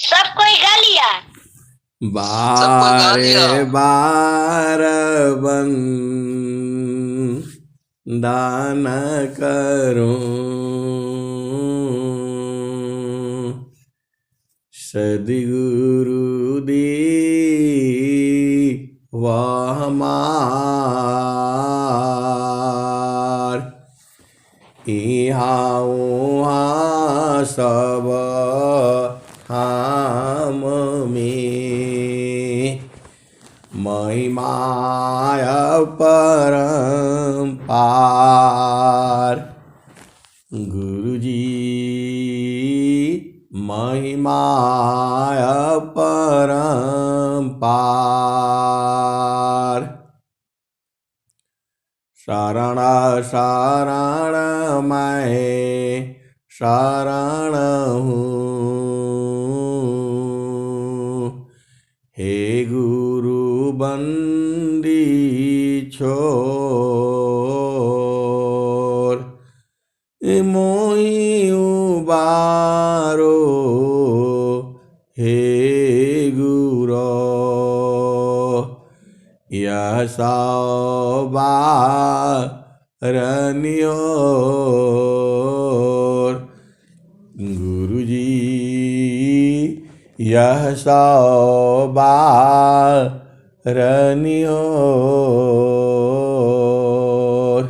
सब कोई गा लिया। बारे बार बन दान करूं सद्गुरु दी वह मार इहाँ उहाँ सब हम में महिमाय परम्पार गुरुजी महिमाय परम्पार शरण शरण मैं शरण हूँ हे गुरु बंदी छोर मोहि उबारो हे गुरो यह सवारनियोर गुरुजी यह सवारनियोर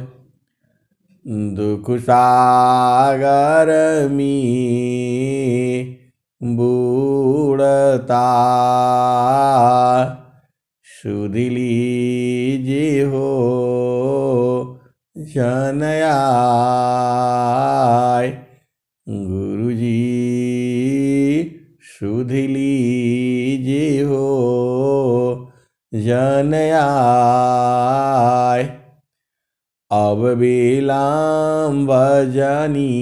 दुख सागर में बूढ़ता सुध लीजिए हो जनयाय गुरुजी सुध लीजिए हो जनयाय अब विलम्ब जानी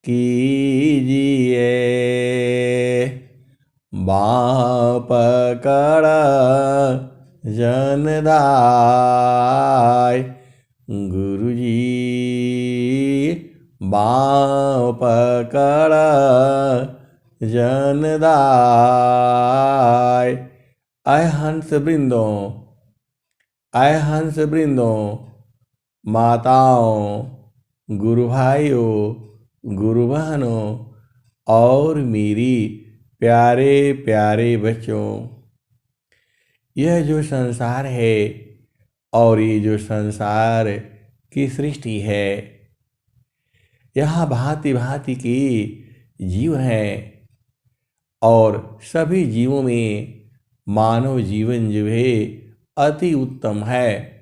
कीजिए बाँह पकड़ जनदाय गुरुजी बाँह पकड़ जनदाय आय हंस वृंदों आय हंस वृंदों माताओं गुरु भाइयों गुरु बहनों और मेरी प्यारे प्यारे बच्चों यह जो संसार है और ये जो संसार की सृष्टि है यहाँ भांति भांति के जीव हैं और सभी जीवों में मानव जीवन जो है अति उत्तम है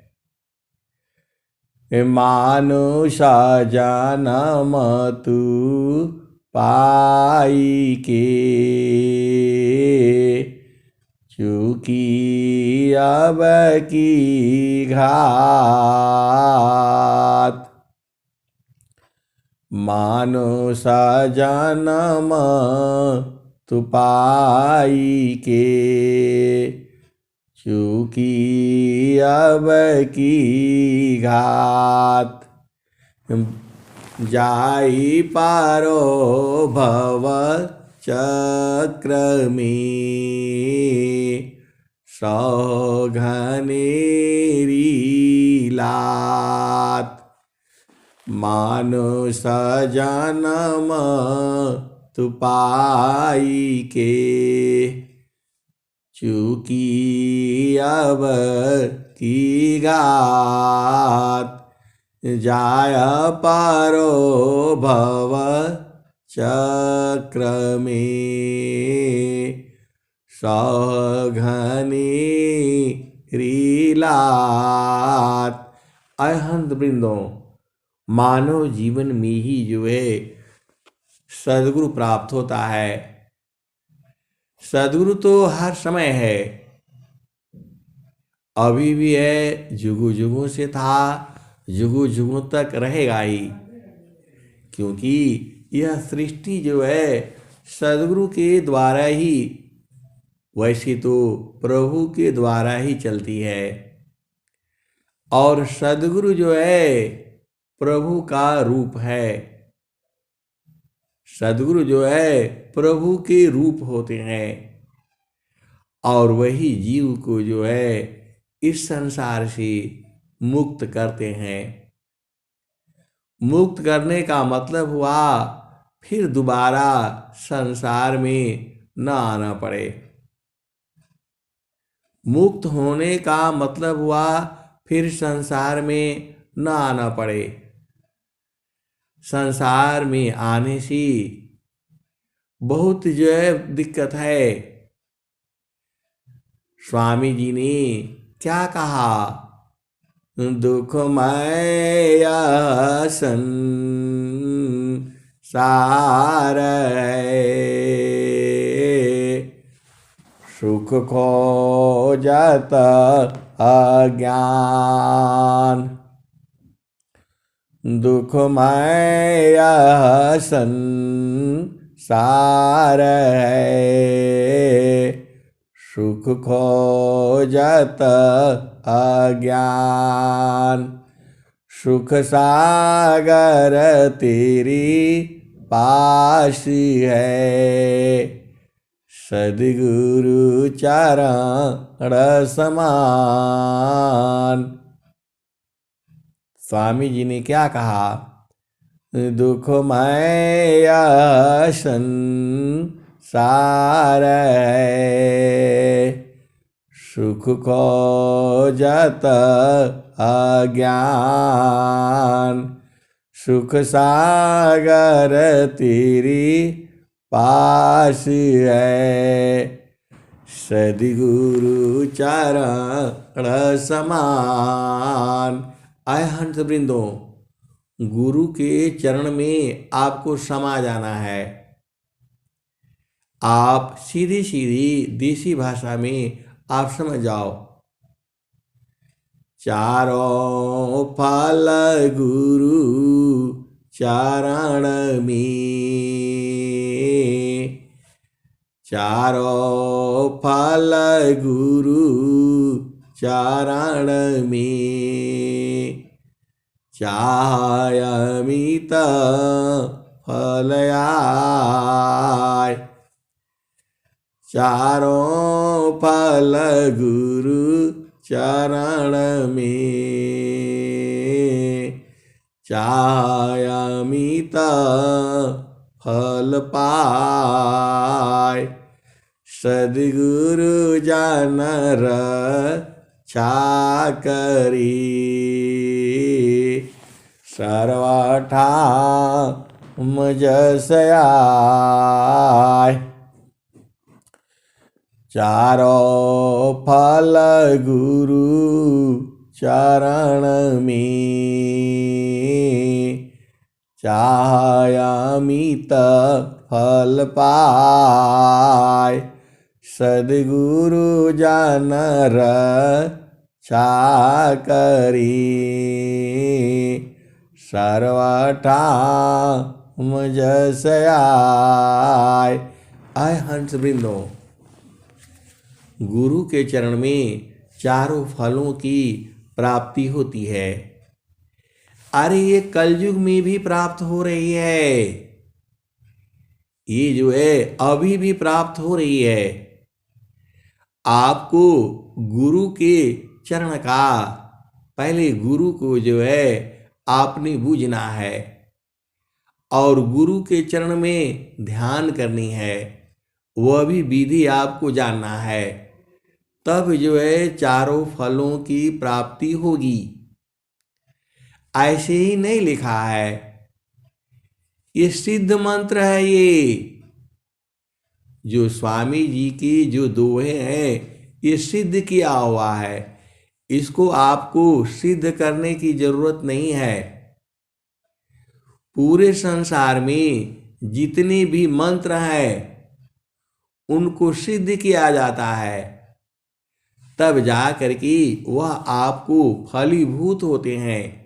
मानुषा जन्म तू पाई के चूकी अब की घात मानुषा जन्म तू पाई के चूकी अब की घात जाई पारो भव चक्र में सौघनेरी लात मानुष जन्म तू पाई के चूकी अब की घात जाय पारो भव चक्र में सौघनेरी लात अहंत वृंदों मानव जीवन में ही जो है सद्गुरु प्राप्त होता है। सद्गुरु तो हर समय है, अभी भी है, जुगों जुगों से था, जुगों जुगों तक रहेगा ही, क्योंकि यह सृष्टि जो है सद्गुरु के द्वारा ही, वैसे तो प्रभु के द्वारा ही चलती है। और सद्गुरु जो है प्रभु का रूप है। सद्गुरु जो है प्रभु के रूप होते हैं और वही जीव को जो है इस संसार से मुक्त करते हैं। मुक्त करने का मतलब हुआ फिर दोबारा संसार में न आना पड़े। मुक्त होने का मतलब हुआ फिर संसार में न आना पड़े। संसार में आने से बहुत जो है दिक्कत है। स्वामी जी ने क्या कहा? दुखमय संसार सुख खोजत अज्ञान। दुखमय संसार सुख खोजत अज्ञान। सुख सागर तेरी पास है सद्गुरु चरण समान। स्वामी जी ने क्या कहा? दुखमय संसार सुख खोजत अज्ञान। सुख सागर तेरी पास है सद्गुरु चरण समान। आय हंस वृंदों, गुरु के चरण में आपको समा जाना है। आप सीधी सीधी देसी भाषा में आप समझ जाओ। चारों फल गुरु चरण में। चारों फल गुरु चरण में। चाहे अमित फल आए। चारों फल गुरु चरण में। चाहे अमित फल पाए सद्गुरु जन रक्षा करी। सर्वठाम जस आए। चारों फल गुरु चरण में। चाहे अमित फल पाए सद्गुरु जन रक्षा करी। सर्वठाम जस आए। आय हंस वृंदों, गुरु के चरण में चारों फलों की प्राप्ति होती है। अरे ये कलयुग में भी प्राप्त हो रही है। ये जो है अभी भी प्राप्त हो रही है। आपको गुरु के चरण का पहले गुरु को जो है आपने बूझना है और गुरु के चरण में ध्यान करनी है। वह भी विधि आपको जानना है, तब जो है चारों फलों की प्राप्ति होगी। ऐसे ही नहीं लिखा है, ये सिद्ध मंत्र है। ये जो स्वामी जी की जो दोहे हैं ये सिद्ध किया हुआ है। इसको आपको सिद्ध करने की जरूरत नहीं है। पूरे संसार में जितने भी मंत्र हैं उनको सिद्ध किया जाता है, तब जा करके वह आपको फलीभूत होते हैं।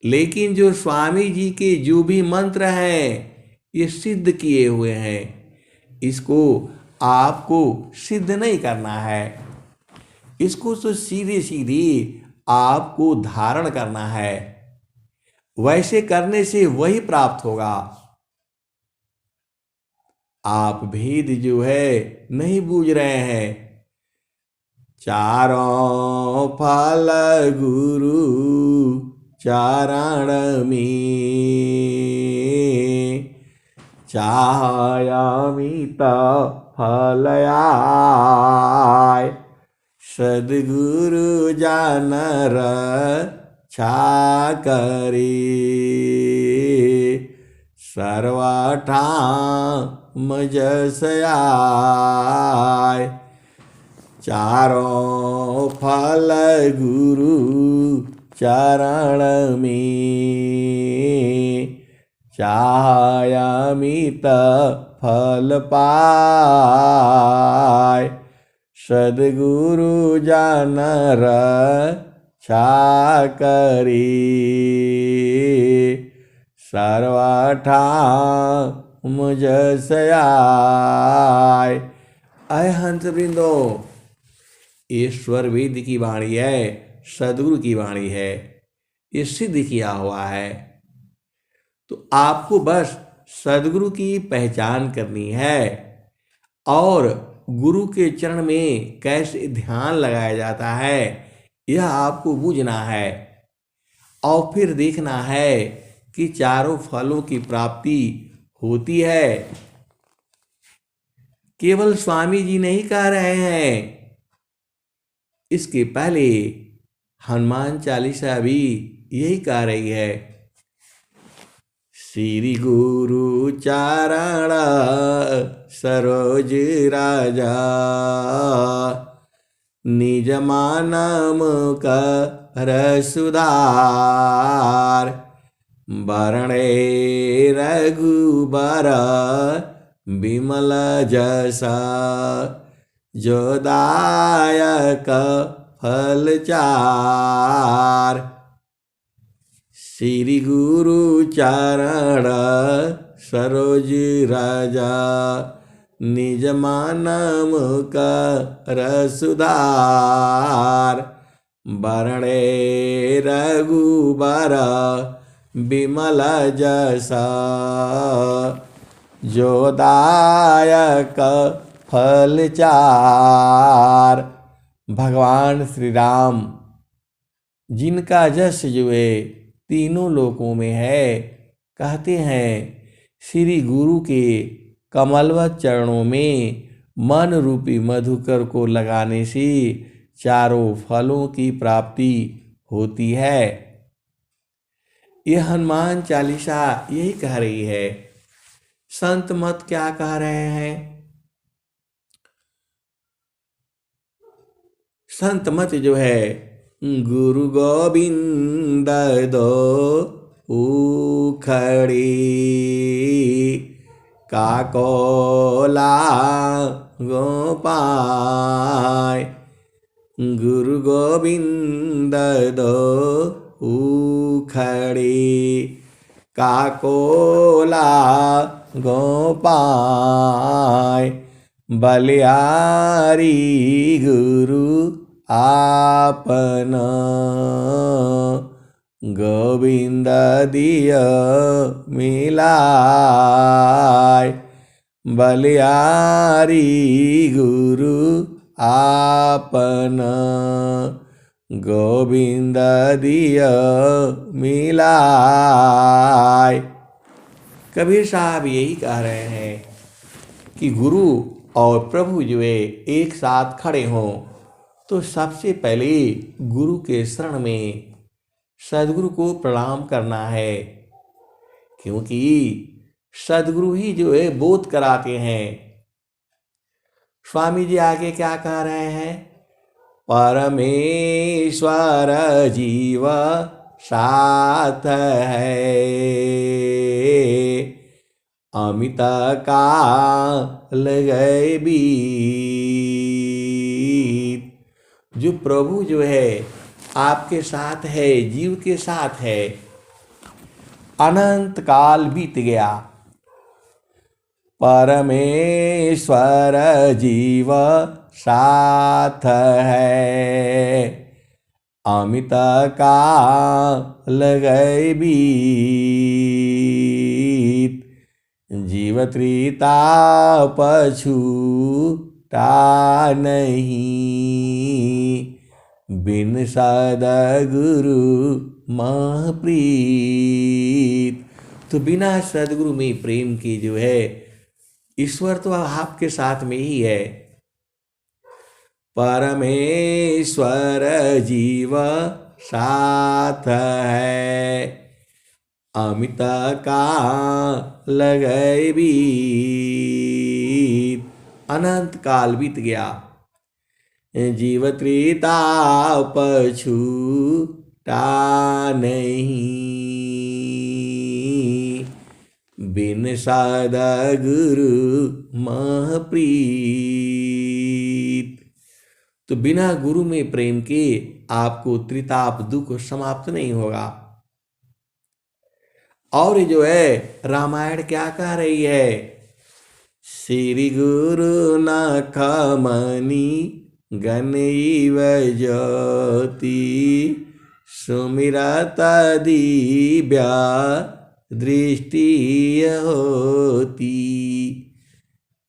लेकिन जो स्वामी जी के जो भी मंत्र हैं ये सिद्ध किए हुए हैं, इसको आपको सिद्ध नहीं करना है। इसको तो सीधे सीधे आपको धारण करना है। वैसे करने से वही प्राप्त होगा। आप भेद जो है नहीं बूझ रहे हैं। चारों फल गुरु चारण में, चाहयामित फल आय। सद्गुरु जानर छा करे, सर्वठाम जस आय। चारों फल गुरु चरण में, चाहयामित फल पाय। सद्गुरु जानर छा करे, सर्वठाम जस आय। अय हंस वृंदो, ईश्वर वेद की वाणी है, सद्गुरु की वाणी है, ये सिद्ध किया हुआ है। तो आपको बस सद्गुरु की पहचान करनी है और गुरु के चरण में कैसे ध्यान लगाया जाता है यह आपको बूझना है। और फिर देखना है कि चारों फलों की प्राप्ति होती है। केवल स्वामी जी नहीं कह रहे हैं, इसके पहले हनुमान चालीसा भी यही कह रही है। श्री गुरु चारण सरोज राजा, निज मानम कर सुधार। बरणे रघुबर बिमल जसा, जो दायक फल चार। श्री गुरु चरण सरोज राजा, निज मानम कर सुधार। बरणे रघुबर बिमल जसा, जो दायक फल चार। भगवान श्री राम जिनका जस जो है तीनों लोकों में है, कहते हैं श्री गुरु के कमलवत चरणों में मन रूपी मधुकर को लगाने से चारों फलों की प्राप्ति होती है। यह हनुमान चालीसा यही कह रही है। संत मत क्या कह रहे हैं? संत मत जो है, गुरु गोविंद दो उखड़ी, काकोला गोपाय। गुरु गोविंद दो उखड़ी, काकोला गोपाय। बलिहारी गुरु आपन, गोविंद दिय मिलाय। बलिहारी गुरु आपन, गोविंद दिय मिलाय। कबीर साहब यही कह रहे हैं कि गुरु और प्रभु जो है एक साथ खड़े हों तो सबसे पहले गुरु के शरण में सद्गुरु को प्रणाम करना है, क्योंकि सद्गुरु ही जो है बोध कराते हैं। स्वामी जी आगे क्या कह रहे हैं? परमेश्वर जीव साथ है, अमित काल गए बीत। जो प्रभु जो है आपके साथ है, जीव के साथ है, अनंत काल बीत गया। परमेश्वर जीव साथ है, अमित काल गए बीत। जीवत्रिता पछूटा नहीं, बिन सदगुरु महप्रीत। तो बिना सदगुरु में प्रेम के जो है, ईश्वर तो आपके साथ में ही है, परमेश्वर जीव साथ है, अमित का लगे बीत। अनंत काल बीत गया, जीव त्रिता पछूटा नहीं, बिन सदगुरु महप्रीत। तो बिना गुरु में प्रेम के आपको त्रिताप दुख समाप्त नहीं होगा। और ये जो है रामायण क्या कह रही है, श्री गुरु नखमणि गणैव ज्योति, सुमिरत दिव्या दृष्टि होती,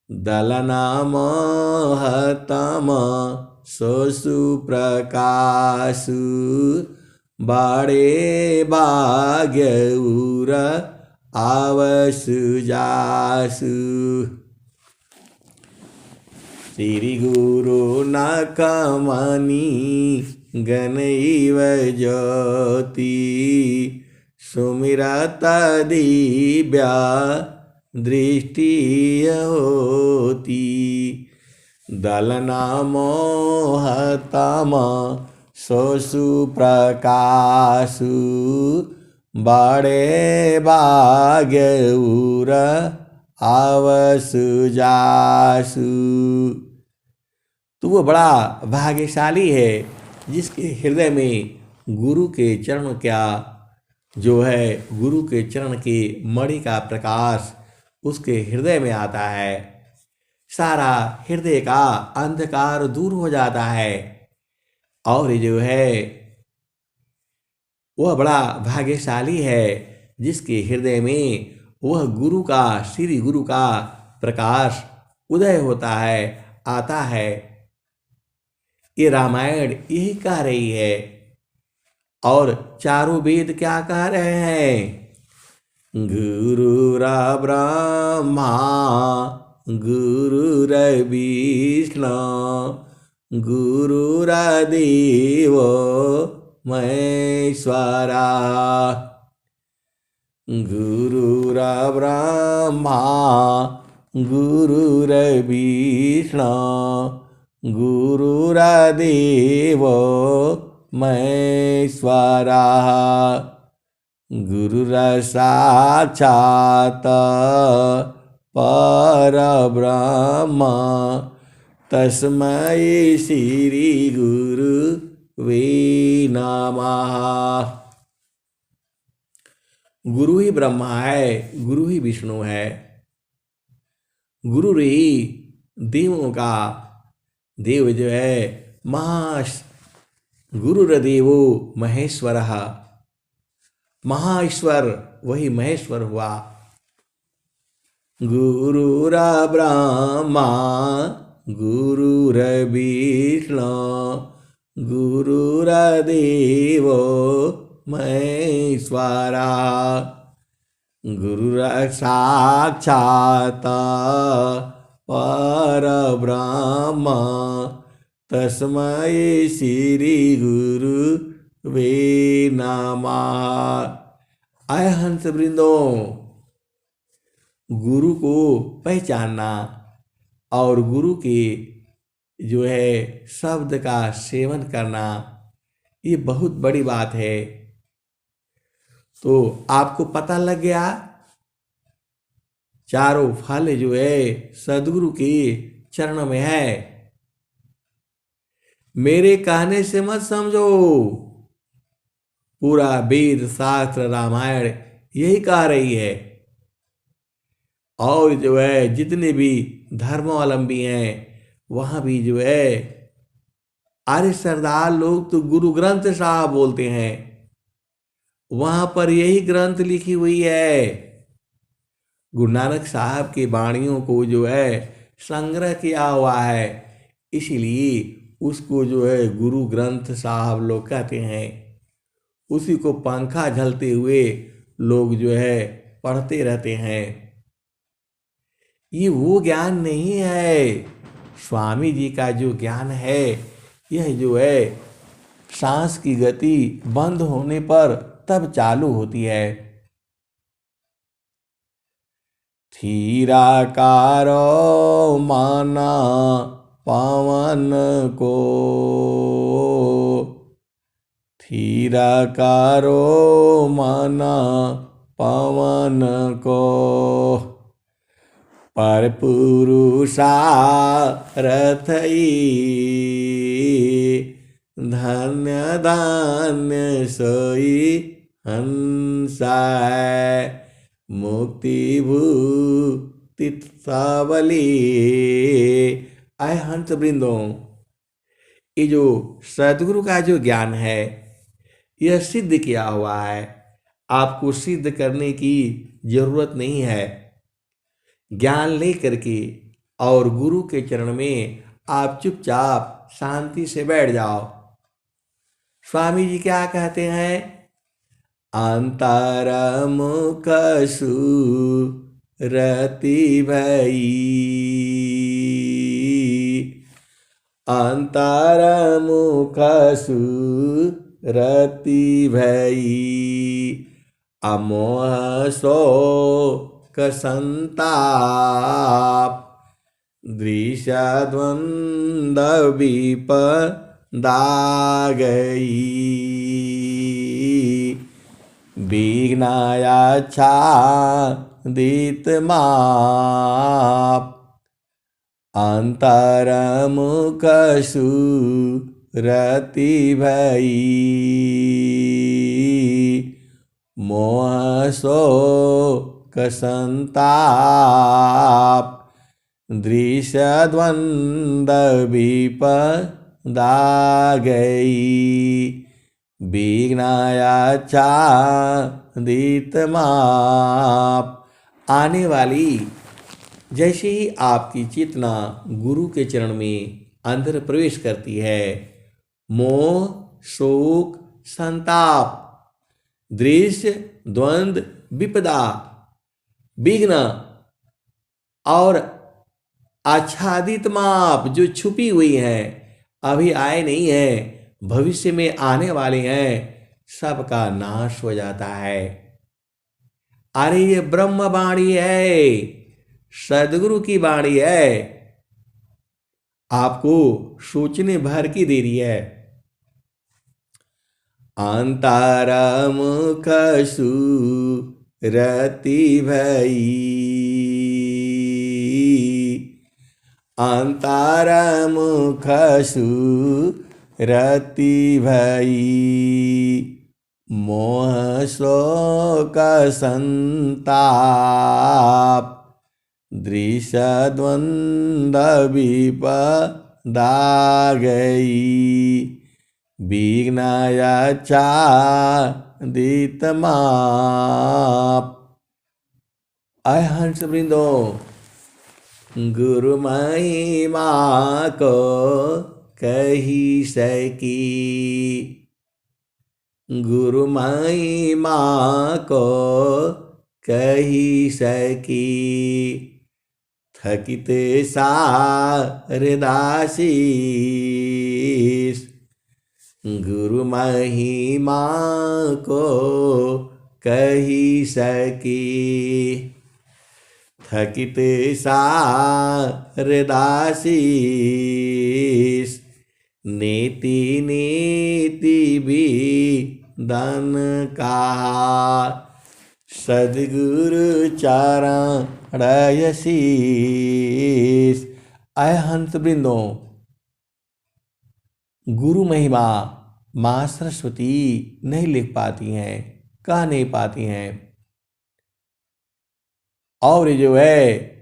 दलना महतम सोसु प्रकाशु, बड़े भाग्य उर आवसु जासु। श्री गुरु नखमणि गणैव ज्योति, सुमिरत दिव्या दृष्टि होती, दलना मोहतम सोसु प्रकाशु, बड़े भाग्य उर आवसु जासु। तो वो बड़ा भाग्यशाली है जिसके हृदय में गुरु के चरण क्या जो है, गुरु के चरण के मणि का प्रकाश उसके हृदय में आता है, सारा हृदय का अंधकार दूर हो जाता है। और ये जो है वह बड़ा भाग्यशाली है जिसके हृदय में वह गुरु का, श्री गुरु का प्रकाश उदय होता है, आता है। ये रामायण यही कह रही है। और चारों वेद क्या कह रहे हैं, गुरुरा ब्रह्मा गुरुर्विष्णु गुरुर्देव महेश्वरा, गुरुरा ब्रह्मा गुरुर्विष्णु गुरुर्देव महेश्वरा, गुरुर्साक्षात् परब्रह्म तस्मै श्री गुरुवे नमः। गुरु ही ब्रह्मा है, गुरु ही विष्णु है, गुरु ही देवों का देव जो है, गुरुर्देवो महेश्वरः, महाईश्वर वही महेश्वर हुआ। गुरुरा ब्रह्मा गुरुर्विष्णु गुरुर्देव महेश्वरा, गुरुर्साक्षात् परब्रह्म तस्मै श्री गुरुवे नमः। आय हंस वृंदों, गुरु को पहचानना और गुरु के जो है शब्द का सेवन करना, ये बहुत बड़ी बात है। तो आपको पता लग गया, चारों फल जो है सदगुरु के चरण में है। मेरे कहने से मत समझो, पूरा वेद शास्त्र रामायण यही कह रही है। और जो है जितने भी धर्मावलंबी हैं वहाँ भी जो है आर्य सरदार लोग तो गुरु ग्रंथ साहब बोलते हैं, वहाँ पर यही ग्रंथ लिखी हुई है। गुरु नानक साहब की वाणियों को जो है संग्रह किया हुआ है, इसलिए उसको जो है गुरु ग्रंथ साहब लोग कहते हैं। उसी को पंखा झलते हुए लोग जो है पढ़ते रहते हैं। ये वो ज्ञान नहीं है। स्वामी जी का जो ज्ञान है, यह जो है सांस की गति बंद होने पर तब चालू होती है। थीराकारो माना पावन को, थीराकारो माना पावन को, पर पुरुषारथई धन्य धान्य सोई हंसा है, मुक्ति भूति सावली। आए हंस वृंदों, ये जो सदगुरु का जो ज्ञान है, यह सिद्ध किया हुआ है। आपको सिद्ध करने की जरूरत नहीं है। ज्ञान ले करके और गुरु के चरण में आप चुपचाप शांति से बैठ जाओ। स्वामी जी क्या कहते हैं? अंतरमुख सुरति भई, अंतरमुख सुरति भई, अमोह शोक संताप, दृश्य द्वंद्व विपदा गई, विघ्नायाच्छादित माप, अंतरमुख सुरति भई, मोह शोक संताप, दृश्य द्वंद्व विपदा गई, विघ्नायाच्छादित माप। आने वाली जैसे ही आपकी चेतना गुरु के चरण में अंदर प्रवेश करती है, मोह शोक संताप, दृश्य द्वंद्व विपदा, विघ्न और आच्छादित माप जो छुपी हुई हैं, अभी आए नहीं हैं, भविष्य में आने वाले हैं, सबका नाश हो जाता है। अरे ये ब्रह्म वाणी है, सदगुरु की वाणी है, आपको सोचने भर की दे रही है। अंतरमुख सुरति भई, अंतरमुख सुरति भई, मोह शोक संताप, दृश्य द्वंद्व विपदा गई, विघ्नायाच्छादित माप। आय हंस वृंदो, गुरु महिमा को कही सकी, गुरु महिमा को कही सकी, थकित सारदासीस, गुरु महिमा को कही सकी, थकित सारदासीस, नीति नीति भी दान कहा, सदगुरु चरणशीस। आय हंस वृंदों, गुरु महिमा माँ सरस्वती नहीं लिख पाती हैं, कह नहीं पाती हैं, और जो है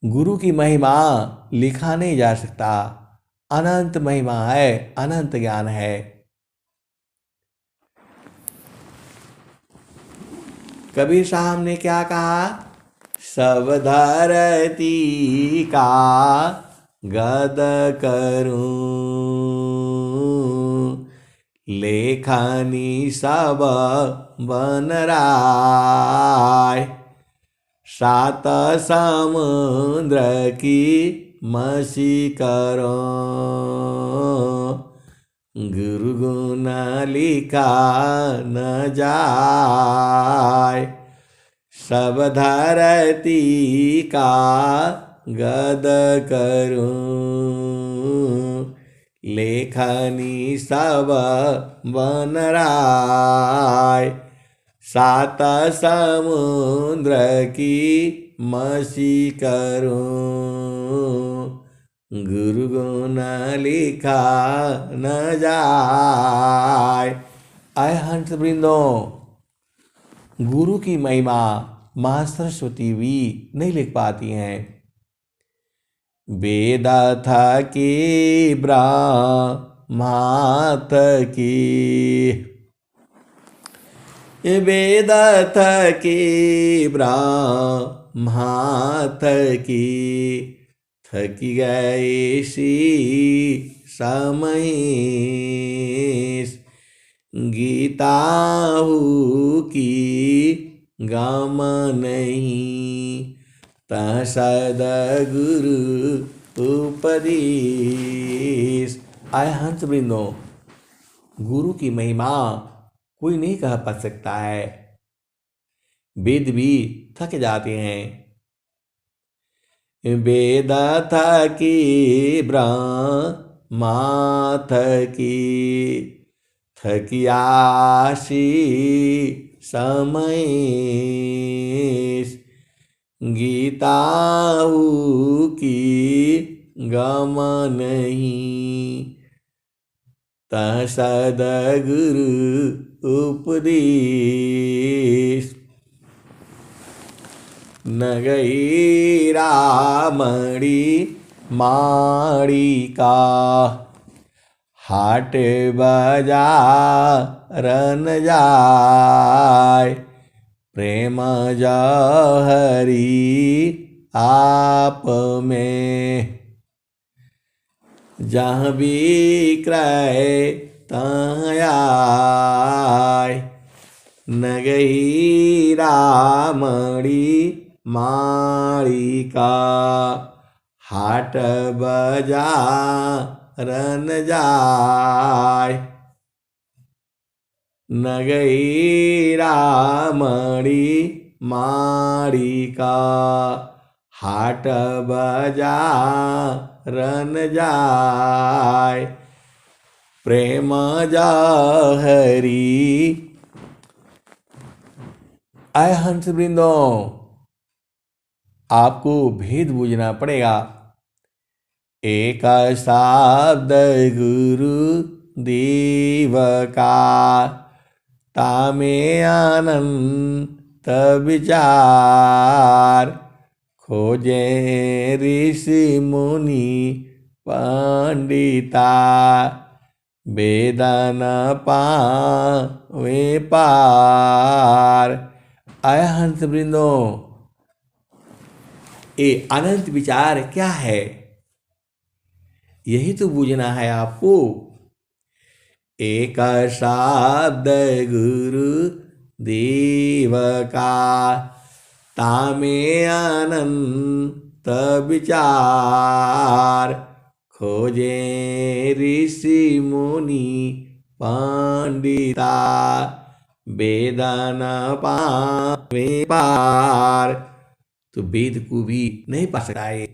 गुरु की महिमा लिखा नहीं जा सकता। अनंत महिमा है, अनंत ज्ञान है। कबीर साहब ने क्या कहा? सब धरती का गद करूं, लेखनी सब बन राय, सात समुद्र की मसी करो, गुरु गुण लिखा न जाय। सब धरती का गद करूं, लेखनी सब बन राय, सात समुद्र की मसी करूं, गुरु गुण लिखा न जाय। आय हंस वृंदों, गुरु की महिमा मां सरस्वती भी नहीं लिख पाती हैं। वेद था कि ब्रह्माथ की, वेद था कि ब्रह्माथ की, थकी गए सी समय, गीता की गम नहीं, सदगुरु उपदेश। आय हंस वृंदों, गुरु की महिमा कोई नहीं कह पा सकता है। वेद भी थक जाते हैं। वेद थकी ब्रह्मा थकी, थकियासी समय, गीता की गम नहीं, सदगुरु उपदेश। न गई रामड़ी माड़ी का, हाट बाजार न जाय, प्रेम जहरी आप में, जहाँ बिक्रय तहाँ आय। न गई रामड़ी माड़ी का, हाट बाजार न जाय, न गई रामड़ी माड़ी का, हाट बाजार न जाय, प्रेम जहरी। आय हंस वृंदों, आपको भेद बूझना पड़ेगा। एक शब्द गुरु देव का, तामे अनंत विचार, खोजे ऋषि मुनि पंडिता, वेदन पावे पार। आय हंस वृंदों, ये अनंत विचार क्या है, यही तो बूझना है आपको। एक शब्द गुरु देव का, तामे अनंत विचार, खोजे ऋषि मुनि पंडिता, वेदन पावे पार। तो वेद को भी नहीं पा सकता है।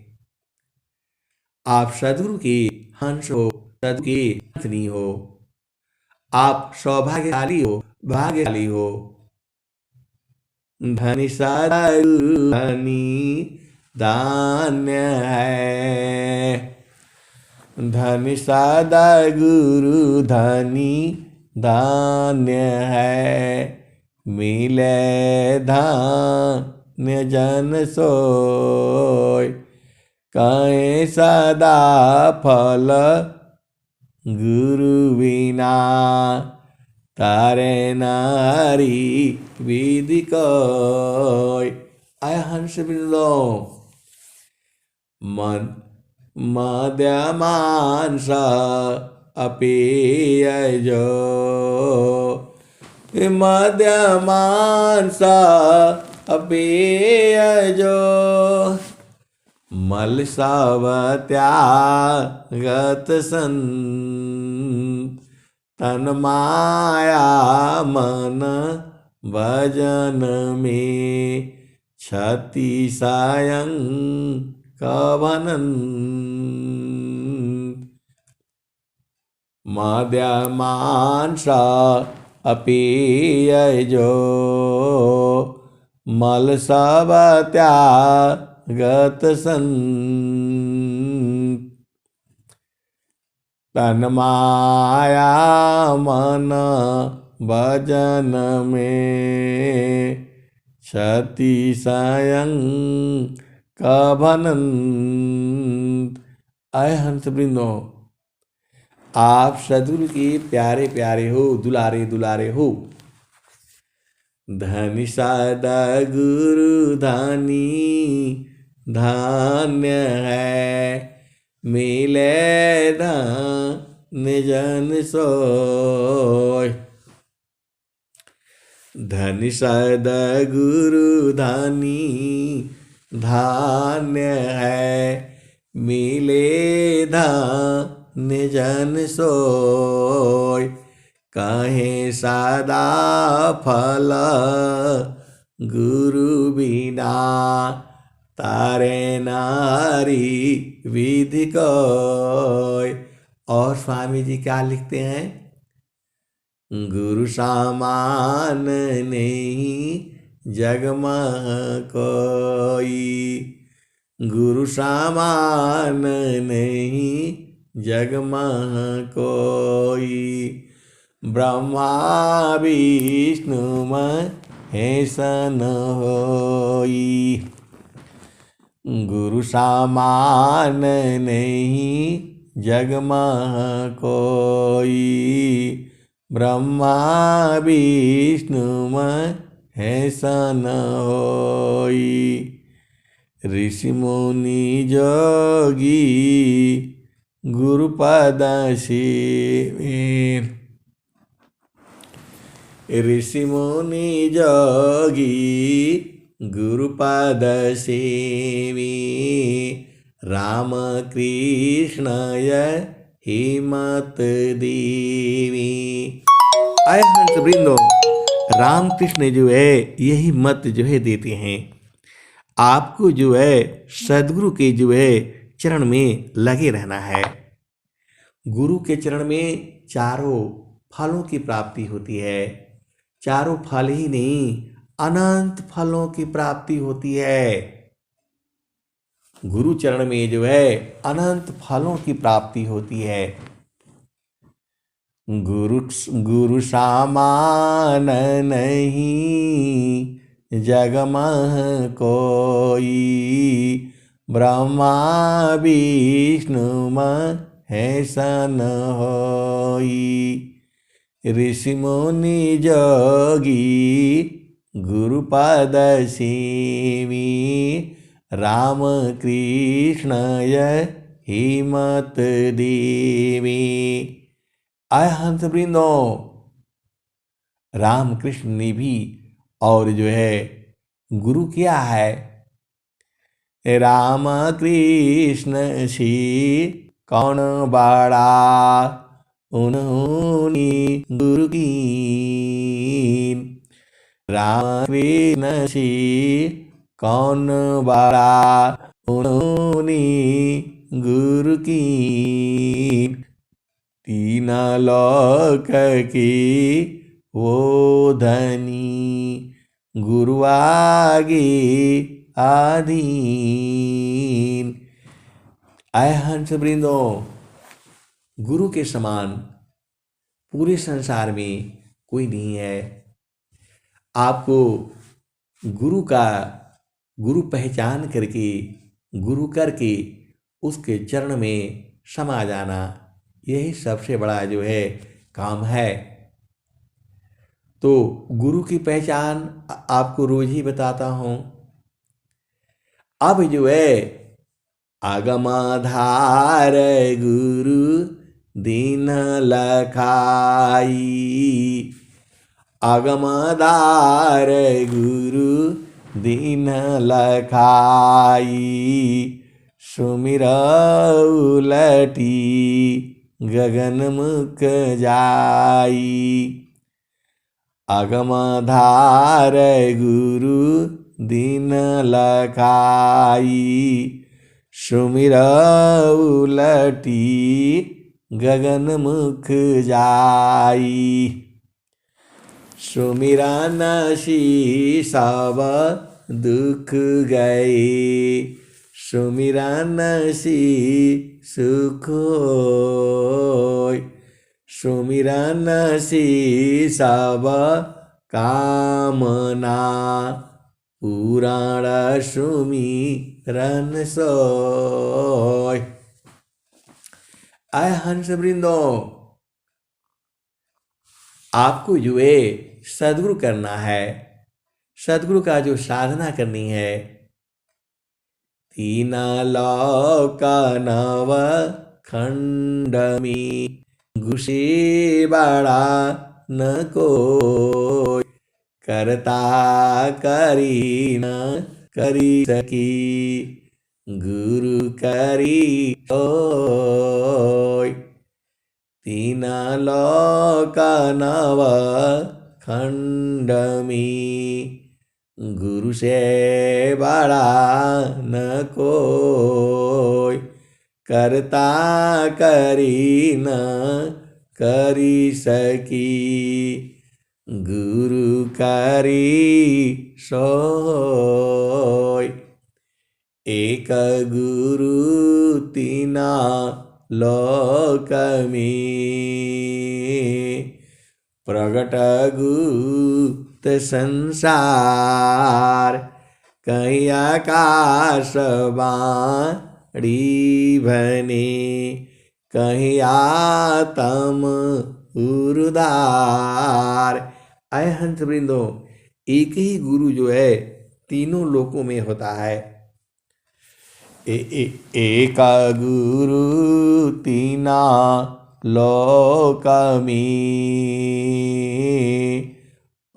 आप सद्गुरु के हंस हो, सद्गुरु के हंसनी हो, आप सौभाग्यशाली हो, भाग्यशाली हो। धनी सद्गुरु धनी दान्य है, धनी सद्गुरु धनी धान्य है, मिले धान्य जन सोय, कहें सदा फल गुरु बिना, तारे नारी विधि कोय। आय हंस बिंदो मन मद्यमांस अपेयजो मद्यमांस अपेयजो मल सब त्यागत सन तन माया मन भजन में क्षति सायं कवनन मद्यमांस अपेयजो मल सब त्यागत सन तन माया मन भजन में क्षति सायं कभनन। आय हंस वृंदो आप सद्गुरु के प्यारे प्यारे हो, दुलारे दुलारे हो। धनि सदा गुरु धनी धान्य है मिले धन्य जन सोय। धनि सदा गुरु धनी धान्य है मिले धन्य जन सोय। कहे सदा फल गुरु बिना तारे नारी विधि कोय। और स्वामी जी क्या लिखते हैं? गुरु सामान नहीं जग में कोई, गुरु सामान नहीं जग में कोई। ब्रह्मा विष्णु महेशन होई, गुरु सामान नहीं जग में कोई। ब्रह्मा विष्णु महेशन होई। ऋषि मुनि जोगी गुरुपद सेवे, ऋषि मुनि जोगी गुरुपद सेवी। राम कृष्णय हिमत देवी। आय हंस वृंदो राम कृष्ण जो है यही मत जो है देते हैं आपको, जो है सदगुरु के जो है चरण में लगे रहना है। गुरु के चरण में चारों फलों की प्राप्ति होती है। चारों फल ही नहीं अनंत फलों की प्राप्ति होती है। गुरु चरण में जो है अनंत फलों की प्राप्ति होती है। गुरु सामान नहीं जग में कोई। ब्रह्मा विष्णु महेशन होई। ऋषि मुनि जोगी गुरुपद सेवी। राम कृष्णय हिमत देवी। आय हंस वृंदो राम कृष्ण ने भी और जो है गुरु किया है। राम कृष्ण सी कौन बड़ा उन्होंने गुरु की। राम कृष्ण सी कौन बड़ा उन्होंने गुरु की। तीन लोक की वो धनी गुरु आगे आधीन। आय हंस वृंदो गुरु के समान पूरे संसार में कोई नहीं है। आपको गुरु पहचान करके गुरु करके उसके चरण में समा जाना, यही सबसे बड़ा जो है काम है। तो गुरु की पहचान आपको रोज ही बताता हूँ। अब जो है आगमाधार गुरु दीन लखाई, आगमाधार गुरु दीन लखाई, सुमिर उलटी गगन मुख जाई, आगमाधार गुरु दीन लखाई, सुमिर उलटी गगन मुख जाई, सुमिरा नसी सब दुख गए, सुमिरा नसी सुख होय, सुमिरा नसी सब कामना, पुराण सुमिरन सोय। आय हंस वृंदो, आपको जो है सद्गुरु करना है, सद्गुरु का जो साधना करनी है, तीन लोक नव खंड में घुसे बड़ा न कोई, करता करी न करी सकी, गुरु करी होय, तीन लोक नव खंड में गुरु से बड़ा न कोई, करता करी न करी सकी, गुरु करी सोय। एक गुरु तीना लोक में, प्रगट गुप्त संसार, कहीं आकाश बाणी बने, कहीं आत्म उर्धार। आय हंस वृंदो, एक ही गुरु जो है तीनों लोकों में होता है। एक गुरु तीना लोक में,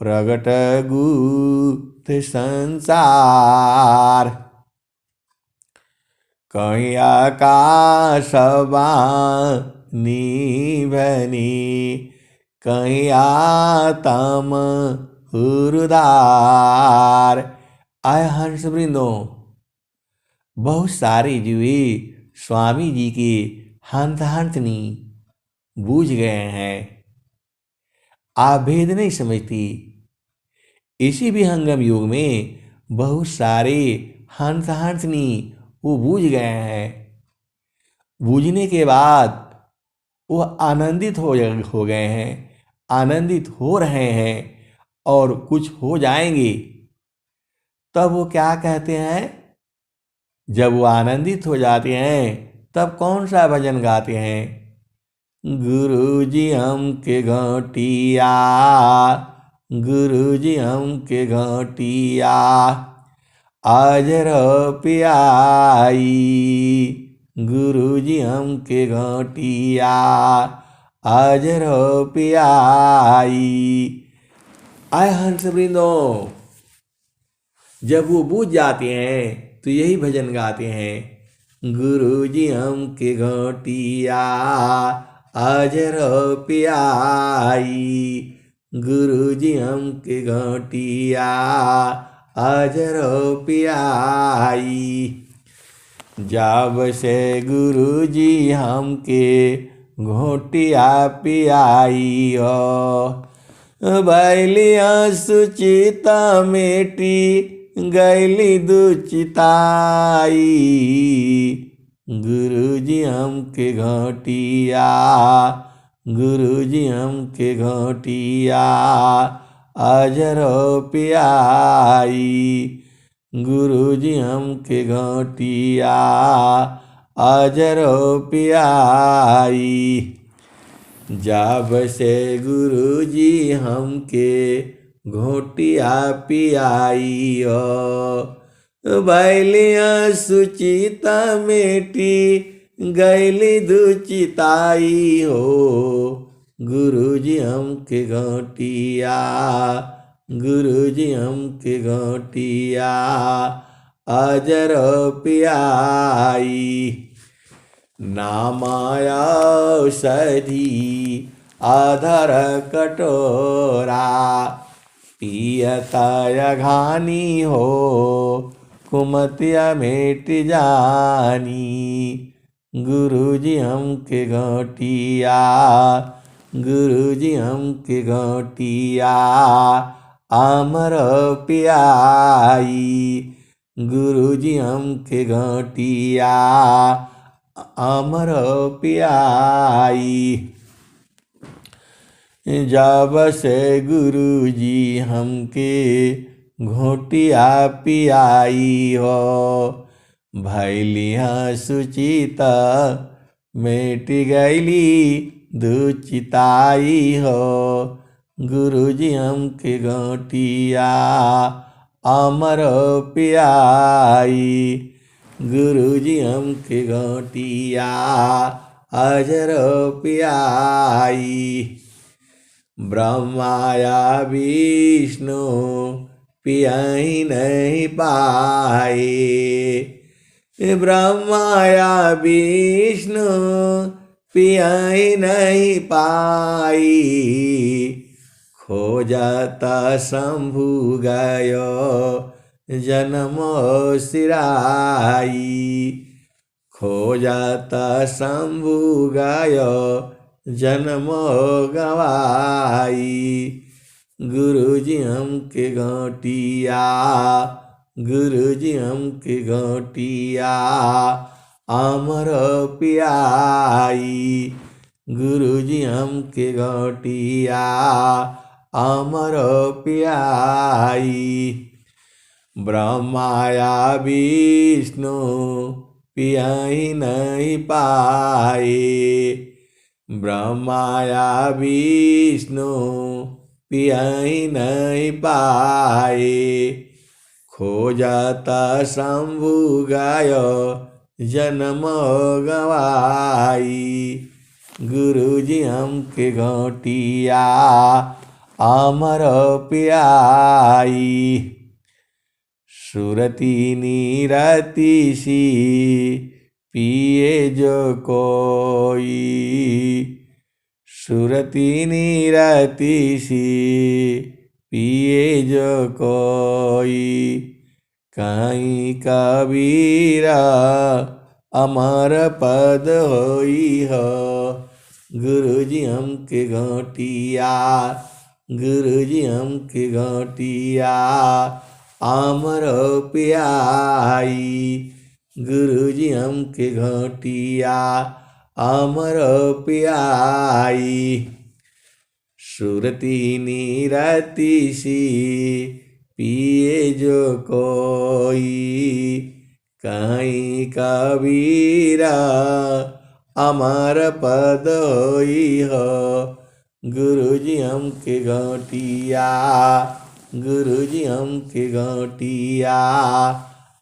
प्रगट गुप्त संसार, कहीं आकाश बानी बनी, कहीं आत्म उर्धार। आय हंस वृंदो, बहुत सारे जीवे स्वामी जी के हंत हंतनी बूझ गए हैं, आप भेद नहीं समझती। इसी भी हंगम युग में बहुत सारे हंस हंसनी वो बूझ गए हैं, बूझने के बाद वो आनंदित हो गए हैं, आनंदित हो रहे हैं और कुछ हो जाएंगे। तब वो क्या कहते हैं, जब वो आनंदित हो जाते हैं तब कौन सा भजन गाते हैं, गुरुजी हमके घटिया, गुरुजी हमके घटिया, आज रो पियाई, गुरुजी हमके घटिया, आज रो पियाई। आय हंस वृंदो, जब वो बूझ जाते हैं तो यही भजन गाते हैं, गुरुजी हमके घटिया, आज रो पियाई, गुरुजी हमके घटिया, आज रो पियाई। जब से गुरुजी हमके घोटिया पियाई हो, बैलिया सुचिता मेटी गैली दुचिताई, गुरुजी हमके घटिया, गुरुजी हमके घटिया, आज रो पियाई, गुरुजी हमके घटिया, आज रो पियाई। जब से गुरु जी हमके घोटिया पियाई हो, बैलिया सुचिता मेटी गैली दुचिताई हो। गुरु जी हमके घोटिया, गुरु जी हमके घोटिया अजर पियाई। नामाया औषधि आधर कटोरा, पियतय घानी हो कुमतिया मेट जानी। गुरु जी हमके घोटिया, गुरु जी हमके घोटिया अमर पियाई। गुरु जी हमके घोटिया अमर पियाई। जब से गुरु जी हमके घोटिया पियाई हो, भैलिया सुचिता मेट गैली दुचिताई हो। गुरु जी हमके घोटिया अमर पियाई। गुरु जी हमके घोटिया अजर पियाई। ब्रह्माया विष्णु पियाई नहीं पाए, ब्रह्माया विष्णु पियाई नहीं पाई। खोजता शंभु गयो जन्मो सिराई, खोजता शंभु गयो जन्मो गवाई। गुरु जी हमके घोटिया, गुरु जी हमके घोटिया अमर पियाई। गुरु जी हमके घोटिया अमर पियाई। ब्रह्माया विष्णु पियाई नहीं पाए, ब्रह्माया विष्णु पियाई नहीं पाए। खोजता शंभु गयो जन्म गवाई। गुरु जी हमके घोटिया अमर पियाई। सुरती नीरती सी पिए जो कोई, सुरती नीरती सी पिए जो कोई। कहीं कबीरा अमर पद होई हो। गुरु जी हमके घोटिया, गुरु जी हमके घोटिया अमर पियाई। गुरु जी हमके घोटिया अमर पियाई। सुरती नीरती सी पिए जो कोई, कहीं कबीरा अमर पद होई हो। गुरु जी हमके घोटिया, गुरु जी हमके घोटिया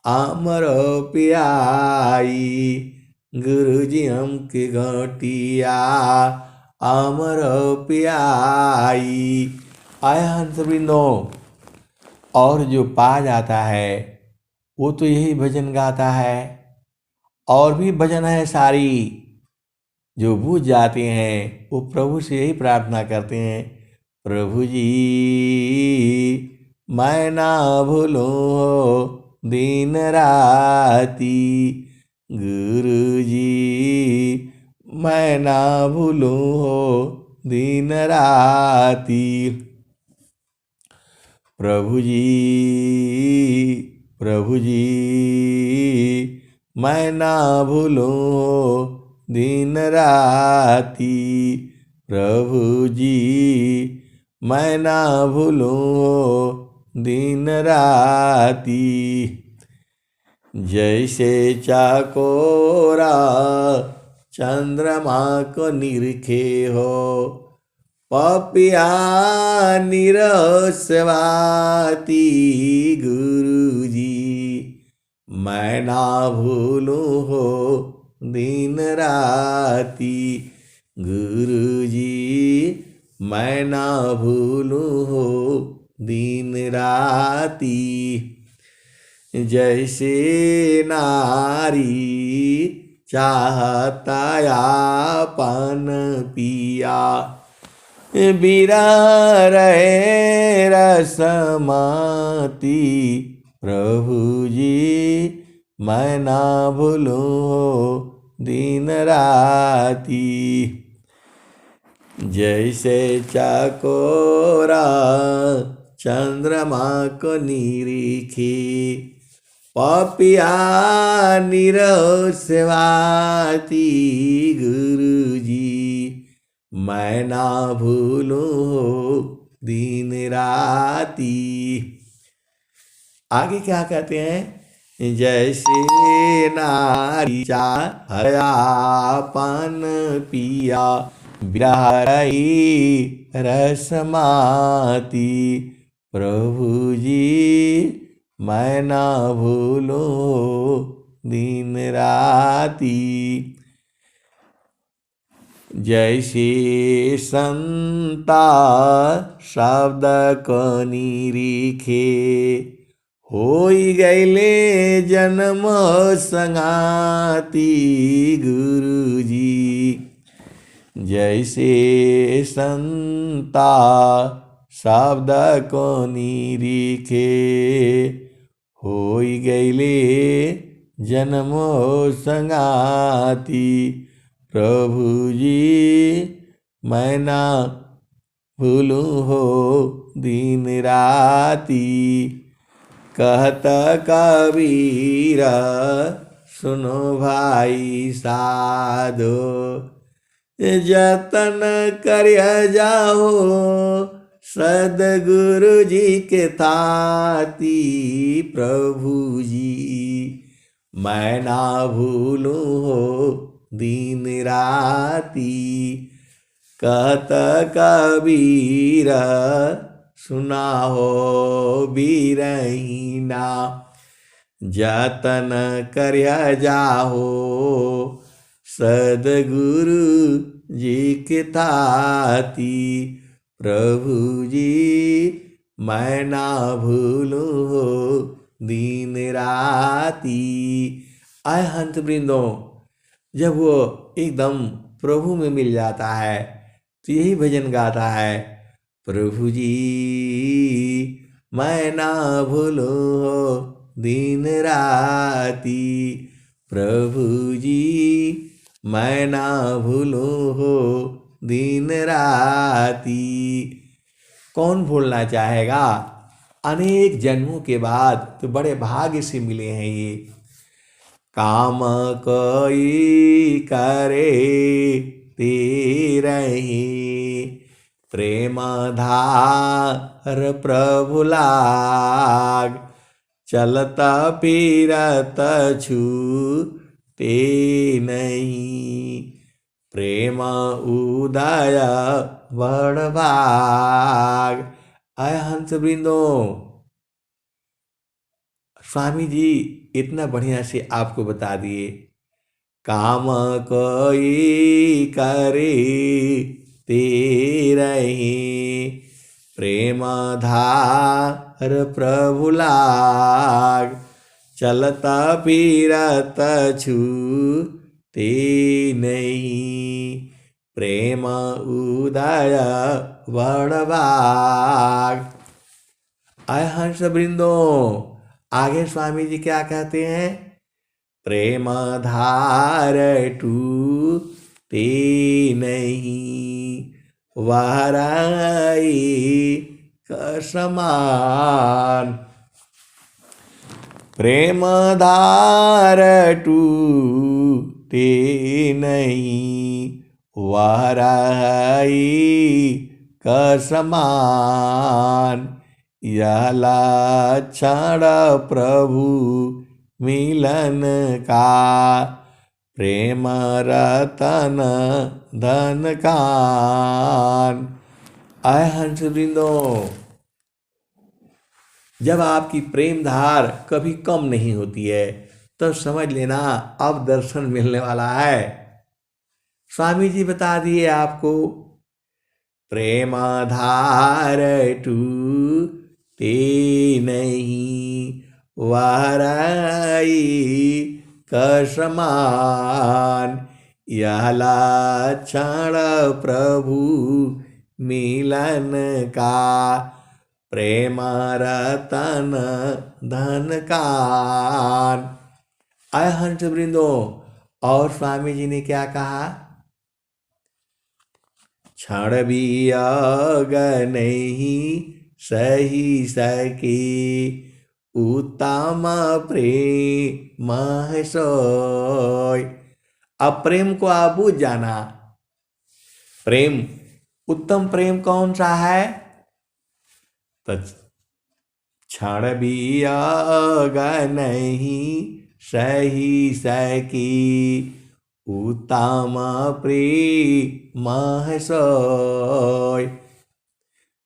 अमर पियाई। गुरु जी हमके घोटिया अमर पियाई। आया हंसवृंदो, और जो पा जाता है वो तो यही भजन गाता है। और भी भजन है सारी, जो बूझ जाते हैं वो प्रभु से यही प्रार्थना करते हैं, प्रभु जी मैं ना भूलूं दिन राती। गुरु जी मैं ना भूलूं दिन राती। प्रभु जी, प्रभु जी मैं ना भूलूं दिन राती। प्रभु जी मैं ना भूलूं दिन राती। जैसे चाकोरा चंद्रमा को निरखे हो। पपिया निरस्वाती गुरुजी, मैं ना भूलूं हो दिन राती। गुरुजी, मैं ना भूलूं हो दिन राती। जैसे नारी चाहता आपन पिया, बिरा रहे रसमाती। प्रभु जी, मैं ना भूलूं दिन राती। जैसे चकोरा चंद्रमा को निरीखी, पपिया निरस्वाती गुरुजी, मैं ना भूलूं दिन राती। आगे क्या कहते हैं? जैसे नारी चाहयापन पिया, बिरही रसमाती। प्रभु जी, मैं ना भूलूं दिन राती। जैसे संता शब्द को निरीखे, होई गैले जन्म संगाती गुरुजी। जैसे संता शब्द को निरीखे, होई गैले जन्म संगाती। प्रभु जी, मैं ना भूलूं हो दिन राती। कहत कबीर सुनो भाई साधो, जतन कर जाओ सदगुरु जी के ताती। प्रभु जी, मैं ना भूलूं हो दिन राती। कहत कबीर सुना हो बीरहीना, जतन कर जाहो सदगुरु जी के ताती। प्रभु जी, मैं ना भूलूं हो दिन राती। आय हंत वृंदों, जब वो एकदम प्रभु में मिल जाता है तो यही भजन गाता है, प्रभु जी, मैं ना भूलूं हो दिन राती। प्रभु जी, मैं ना भूलूं हो दिन राती। कौन भूलना चाहेगा? अनेक जन्मों के बाद तो बड़े भाग्य से मिले हैं ये। काम कोई करे तेरही, प्रेम धार प्रभु लाग। चलता फिरत छूटे नहीं, प्रेम उदय बड़ भाग। आय हंस वृंदों, स्वामी जी इतना बढ़िया से आपको बता दिए। काम कोई करे तेरही, प्रेम धार प्रभु लाग। चलता फिरत छूटे नहीं, प्रेम उदय बड़ भाग। आय हंस वृंदों, आगे स्वामी जी क्या कहते हैं? प्रेम धार टूटे नहीं, वहराई का समान। प्रेम धार टूटे नहीं, वहराई का समान। यह लक्षण प्रभु मिलन का, प्रेम रतन धन खान। आय हंस वृंदों, जब आपकी प्रेम धार कभी कम नहीं होती है तो समझ लेना अब दर्शन मिलने वाला है। स्वामी जी बता दिए आपको, प्रेम धार टूटे नहीं वाराई कसमान, यह लक्षण प्रभु मिलन का, प्रेम रतन धन कान। आय हंस वृंदों, और स्वामी जी ने क्या कहा, क्षण भी अग नहीं सही सके, उत्तम प्रेम सोय। अब प्रेम को आप बूझ जाना, प्रेम, उत्तम प्रेम कौन सा है, तो क्षण भी अग नहीं सही सकी, उत्तम प्रेम सोय।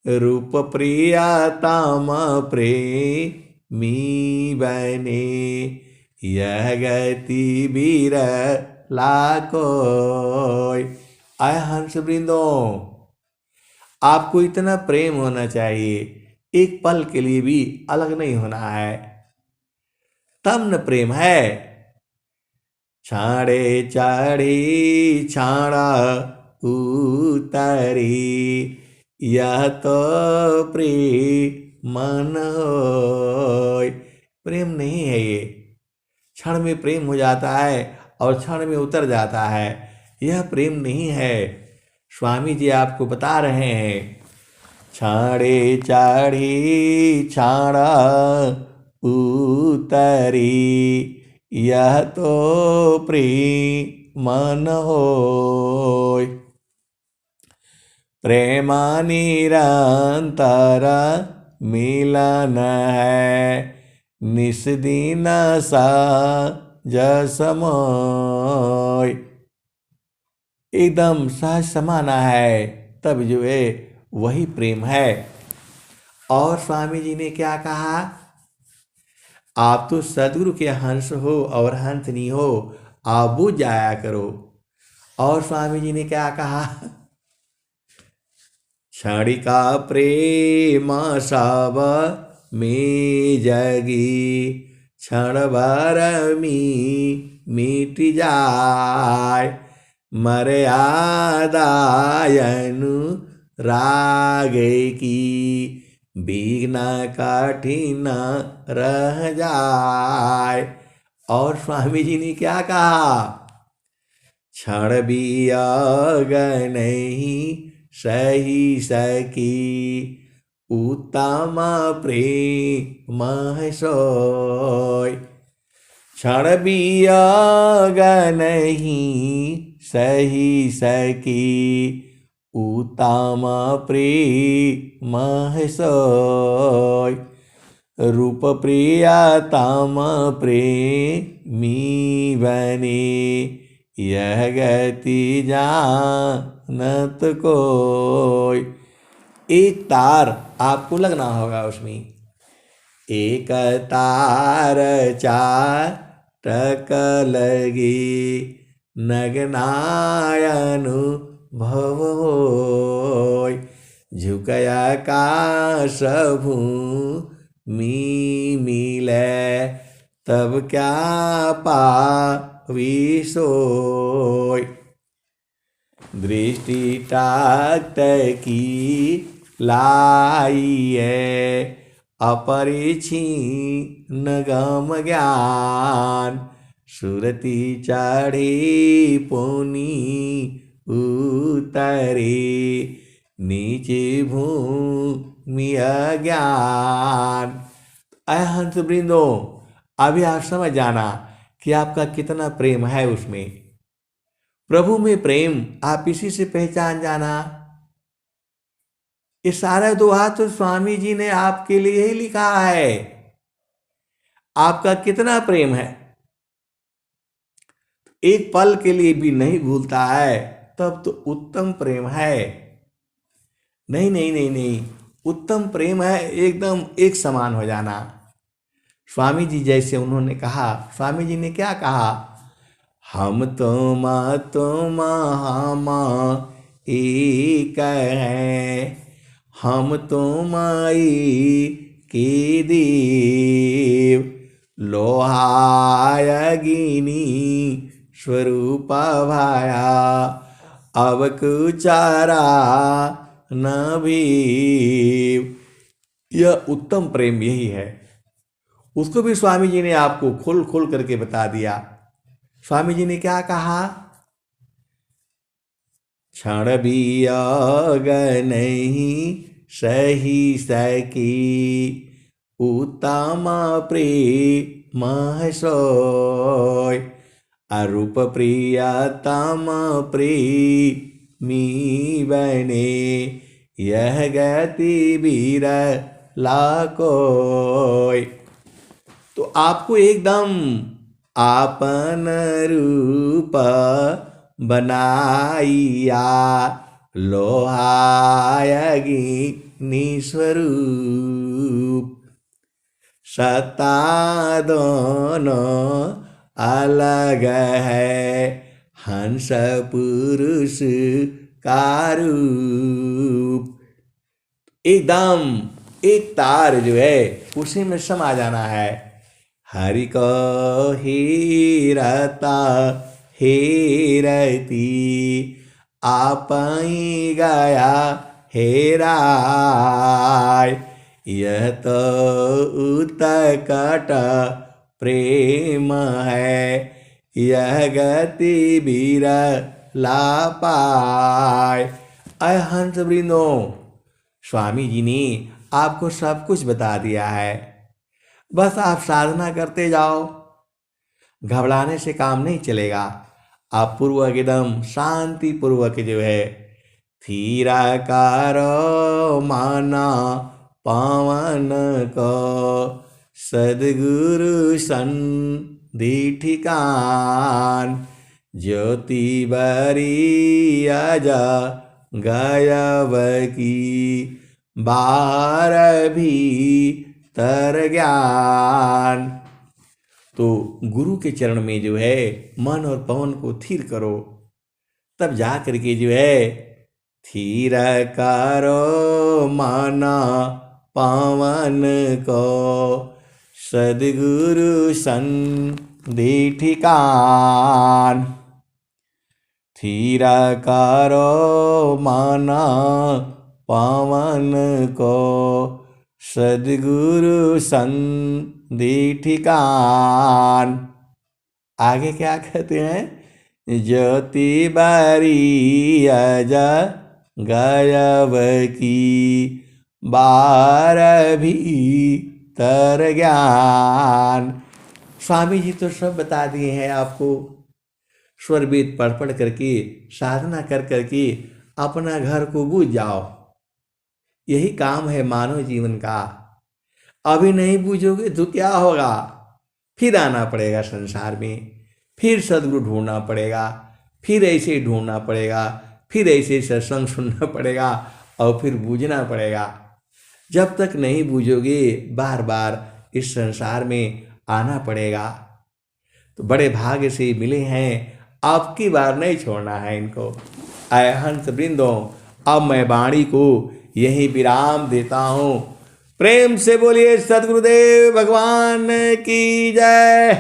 रूप प्रियतम प्रेमी बने, यह गति बिरला कोय। आय हंस वृंदों, आपको इतना प्रेम होना चाहिए, एक पल के लिए भी अलग नहीं होना है, तब न प्रेम है। छाड़े चढ़ी छाड़ा उतरी, यह तो प्रेम मन होय। प्रेम नहीं है ये, क्षण में प्रेम हो जाता है और क्षण में उतर जाता है, यह प्रेम नहीं है। स्वामी जी आपको बता रहे हैं, छाड़े चढ़ी छाड़ा उतरी, यह तो प्रेम मन होय। प्रेम निरंतर मिलन है, निस्दिन सा जसमोय। एकदम सहज समाना है, तब जो है वही प्रेम है। और स्वामी जी ने क्या कहा, आप तो सदगुरु के हंस हो और हंसनी हो, आप बुझ जाया करो। और स्वामी जी ने क्या कहा, क्षणिका प्रेम सब में जगी, क्षण भर मिट जाय, मर्यादायनु राग की, विघ्न कठिन रह जाय। और स्वामी जी ने क्या कहा, क्षण भी अग नहीं सही सकी, उत्तम प्रेम सोय। क्षण भी अग नहीं सही सकी, उत्तम प्रेम सोय। रूप प्रियतम प्रेमी बने, यह गति जानत कोय। एक तार आपको लगना होगा उसमें, एक तार चाटक लगी, नगनायनु भव होय। झुकया काश भूमि मिले, तब क्या पावी सोय। दृष्टि टाट की लाइए, अपरिछीन गम ज्ञान, सुरति चढ़ी पुनि उतरे, नीचे भूमि अज्ञान। अय हंस वृंदो, अभी आप समझ जाना कि आपका कितना प्रेम है उसमें। प्रभु में प्रेम आप इसी से पहचान जाना। ये सारा दोहा तो स्वामी जी ने आपके लिए ही लिखा है, आपका कितना प्रेम है। एक पल के लिए भी नहीं भूलता है, तब तो उत्तम प्रेम है। नहीं नहीं नहीं नहीं, उत्तम प्रेम है एकदम एक समान हो जाना। स्वामी जी जैसे उन्होंने कहा, स्वामी जी ने क्या कहा, हम तुम हम एक हैं, हम तुम्हारी के देव, लोहायगिनी स्वरूप भाया, अब कुचारा न भीव। यह उत्तम प्रेम यही है। उसको भी स्वामी जी ने आपको खोल खोल करके बता दिया। स्वामी जी ने क्या कहा, क्षण भी योग नहीं सही सकी, उत्तम प्रेम सोय, अरूप प्रियतम प्रेमी बने, यह गति बिरला कोय। तो आपको एकदम आपन रूप बनाइया, लोहायगिनी स्वरूप, सत्ता दोनों अलग है, हंस पुरुष का रूप। एकदम एक तार जो है उसी में समा जाना है। हरि को हीरता हेरती, आपई गया हेराय, यह तो उत्कट प्रेम है, यह गति बिरला पाय। अय हंस वृंदो, स्वामी जी ने आपको सब कुछ बता दिया है। बस आप साधना करते जाओ, घबराने से काम नहीं चलेगा। आप पूर्वक एकदम शांति पूर्वक जो है थीरा कारो माना पावन को, सदगुरु संधि ठिकान, ज्योति बरी अजा गायब की, बाहर भी तर ज्ञान। तो गुरु के चरण में जो है मन और पवन को थीर करो, तब जा करके जो है थीर करो माना पावन को, सदगुरु संधि ठिकान, थीर करो माना पावन को, सदगुरु संधि ठिकान। आगे क्या कहते हैं, ज्योति बारी अजा गायब की, बार भी तर ज्ञान। स्वामी जी तो सब बता दिए हैं आपको। स्वर वेद पढ़ पढ़ करके साधना कर करके अपना घर को बूझ जाओ। यही काम है मानव जीवन का। अभी नहीं बूझोगे तो क्या होगा, फिर आना पड़ेगा संसार में, फिर सदगुरु ढूंढना पड़ेगा, फिर ऐसे ढूंढना पड़ेगा, फिर ऐसे सत्संग सुनना पड़ेगा और फिर बूझना पड़ेगा। जब तक नहीं बूझोगे बार बार इस संसार में आना पड़ेगा। तो बड़े भाग्य से मिले हैं, आपकी बार नहीं छोड़ना है इनको। आय हंस वृंदों, अब मैं वाणी को यही विराम देता हूँ। प्रेम से बोलिए सद्गुरुदेव भगवान की जय।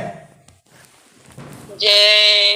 जय।